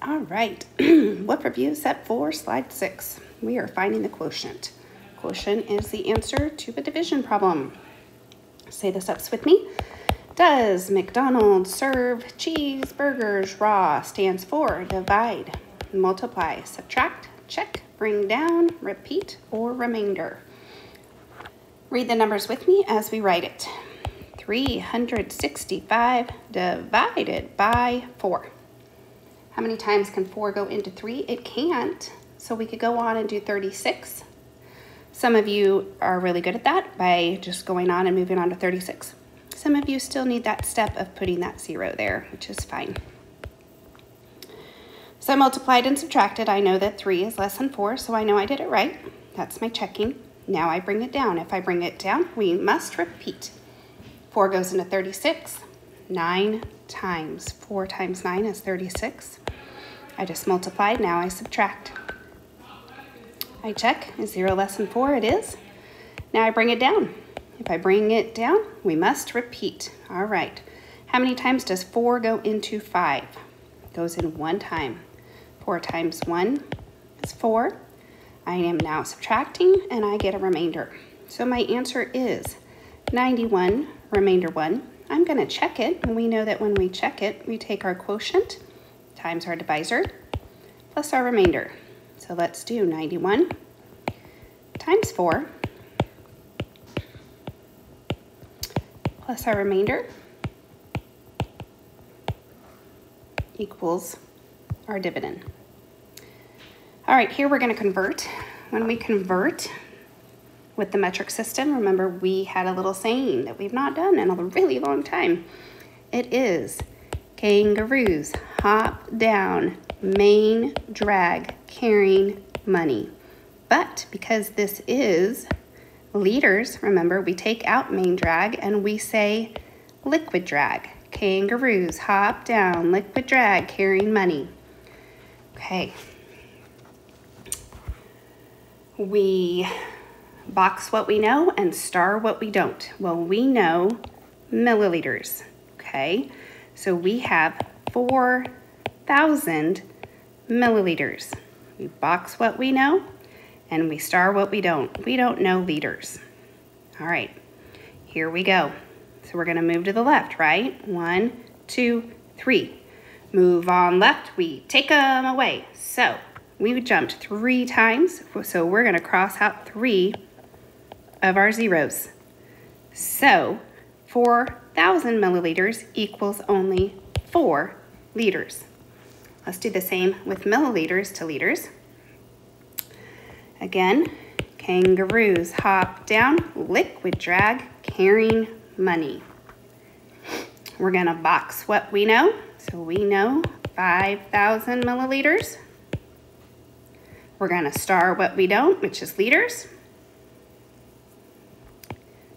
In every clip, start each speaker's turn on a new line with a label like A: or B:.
A: All right, what review set 4, slide 6? We are finding the quotient. Quotient is the answer to the division problem. Say the steps with me. Does McDonald's serve cheeseburgers raw? Stands for divide, multiply, subtract, check, bring down, repeat, or remainder. Read the numbers with me as we write it. 365 divided by 4. How many times can 4 go into 3? It can't, so we could go on and do 36. Some of you are really good at that by just going on and moving on to 36. Some of you still need that step of putting that 0 there, which is fine. So I multiplied and subtracted. I know that 3 is less than 4, so I know I did it right. That's my checking. Now I bring it down. If I bring it down, we must repeat. 4 goes into 36 9 times. 4 times 9 is 36. I just multiplied, now I subtract. I check, is 0 less than 4? It is. Now I bring it down. If I bring it down, we must repeat. All right. How many times does 4 go into 5? It goes in 1 time. 4 times 1 is 4. I am now subtracting, and I get a remainder. So my answer is 91, remainder 1. I'm going to check it, and we know that when we check it, we take our quotient times our divisor plus our remainder. So let's do 91 times 4 plus our remainder equals our dividend. All right, here we're going to convert. When we convert with the metric system, remember we had a little saying that we've not done in a really long time. It is kangaroos hop down, main drag, carrying money. But because this is liters, remember we take out main drag and we say liquid drag. Kangaroos hop down, liquid drag, carrying money. Okay. We box what we know and star what we don't. Well, we know milliliters, okay? So we have 4,000 milliliters. We box what we know and we star what we don't. We don't know liters. All right, here we go. So we're gonna move to the left, right? 1, 2, 3. Move on left, we take them away. So we jumped 3 times, so we're gonna cross out 3 of our zeros. So 4,000 milliliters equals only 4 liters. Let's do the same with milliliters to liters. Again, kangaroos hop down, liquid drag, carrying money. We're gonna box what we know. So we know 5,000 milliliters. We're gonna star what we don't, which is liters.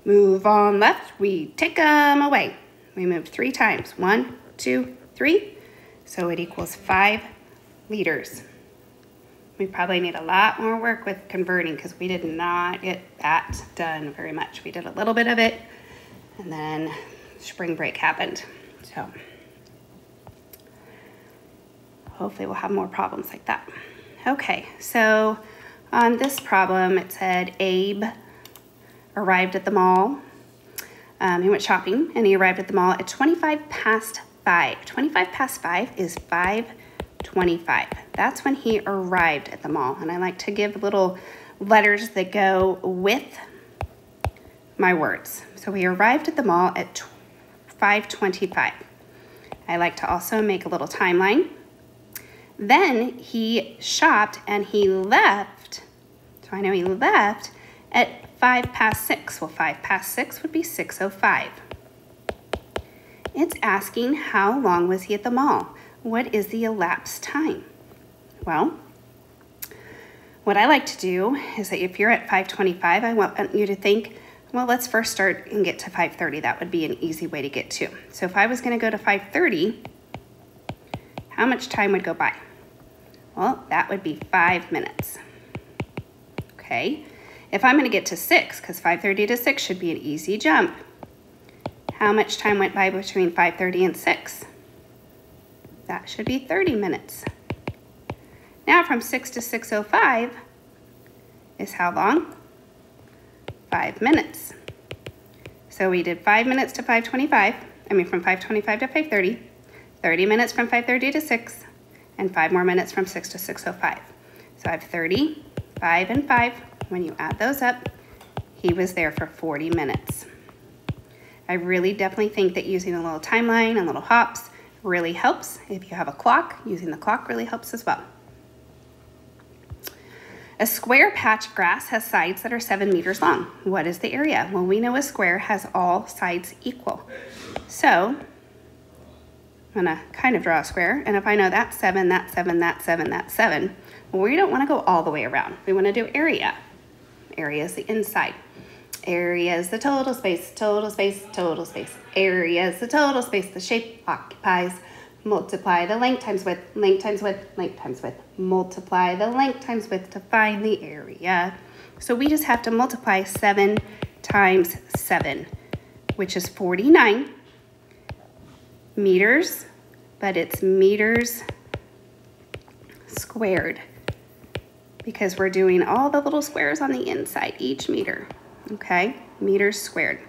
A: Move on left, we take them away. We moved 3 times, 1, 2, 3. So it equals 5 liters. We probably need a lot more work with converting because we did not get that done very much. We did a little bit of it and then spring break happened. So hopefully we'll have more problems like that. Okay, so on this problem, it said Abe arrived at the mall. He went shopping and he arrived at the mall at 25 past 5. 25 past 5 is 5:25. That's when he arrived at the mall. And I like to give little letters that go with my words. So he arrived at the mall at 5:25. I like to also make a little timeline. Then he shopped and he left. So I know he left at 5 past 6. Well, 5 past 6 would be 6:05. It's asking how long was he at the mall? What is the elapsed time? Well, what I like to do is that if you're at 5:25, I want you to think, well, let's first start and get to 5:30. That would be an easy way to get to. So if I was gonna go to 5:30, how much time would go by? Well, that would be 5 minutes. Okay, if I'm gonna get to 6, because 5:30 to 6 should be an easy jump, how much time went by between 5:30 and 6? That should be 30 minutes. Now from 6 to 6:05 is how long? 5 minutes. So we did 5 minutes to 5:25, from 5:25 to 5:30, 30 minutes from 5:30 to 6, and 5 more minutes from 6 to 6:05. So I have 30, 5, and 5. When you add those up, he was there for 40 minutes. I really definitely think that using a little timeline and little hops really helps. If you have a clock, using the clock really helps as well. A square patch of grass has sides that are 7 meters long. What is the area? Well, we know a square has all sides equal. So I'm gonna kind of draw a square, and if I know that's 7, that's 7, that's 7, that's 7, well, we don't wanna go all the way around. We wanna do area. Area is the inside. Area is the total space, total space, total space. Area is the total space the shape occupies. Multiply the length times width, length times width, length times width. Multiply the length times width to find the area. So we just have to multiply 7 times 7, which is 49 meters, but it's meters squared because we're doing all the little squares on the inside, each meter, okay? Meters squared.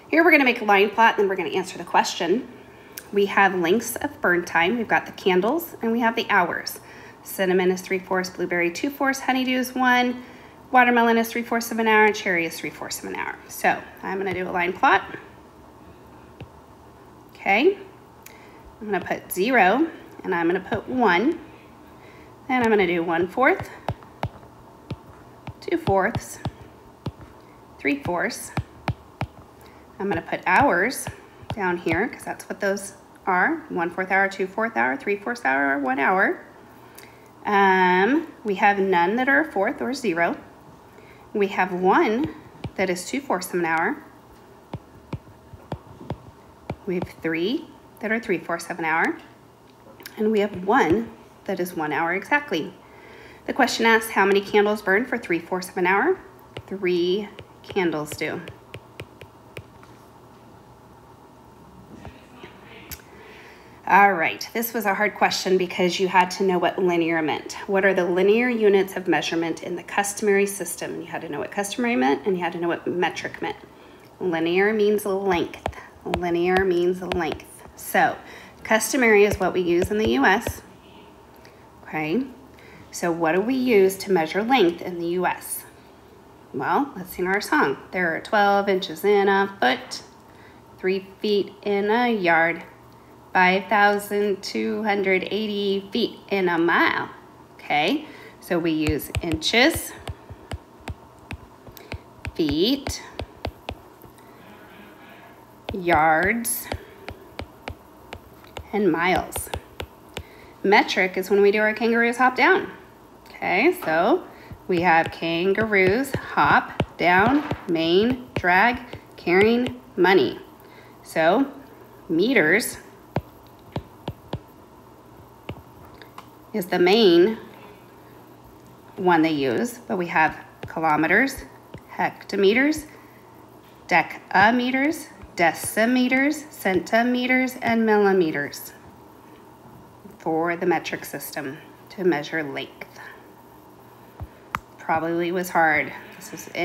A: Here we're gonna make a line plot, and then we're gonna answer the question. We have lengths of burn time. We've got the candles, and we have the hours. Cinnamon is 3/4, blueberry 2/4, honeydew is 1, watermelon is 3/4 of an hour, and cherry is 3/4 of an hour. So I'm gonna do a line plot. Okay, I'm gonna put 0, and I'm gonna put 1, and I'm gonna do 1/4, 2/4, 3/4. I'm gonna put hours down here because that's what those are. 1/4 hour, 2/4 hour, 3/4 hour, 1 hour. We have none that are a fourth or 0. We have 1 that is 2/4 of an hour. We have 3 that are 3/4 of an hour. And we have 1 that is 1 hour exactly. The question asks, how many candles burn for 3/4 of an hour? 3 candles do. All right, this was a hard question because you had to know what linear meant. What are the linear units of measurement in the customary system? You had to know what customary meant, and you had to know what metric meant. Linear means length. Linear means length. So customary is what we use in the US. Okay, so what do we use to measure length in the US? Well, let's sing our song. There are 12 inches in a foot, 3 feet in a yard, 5,280 feet in a mile. Okay, so we use inches, feet, yards, and miles. Metric is when we do our kangaroos hop down. Okay, so we have kangaroos hop down, main, drag, carrying, money. So meters is the main one they use, but we have kilometers, hectometers, decameters, decimeters, centimeters, and millimeters for the metric system to measure length. Probably was hard. This is in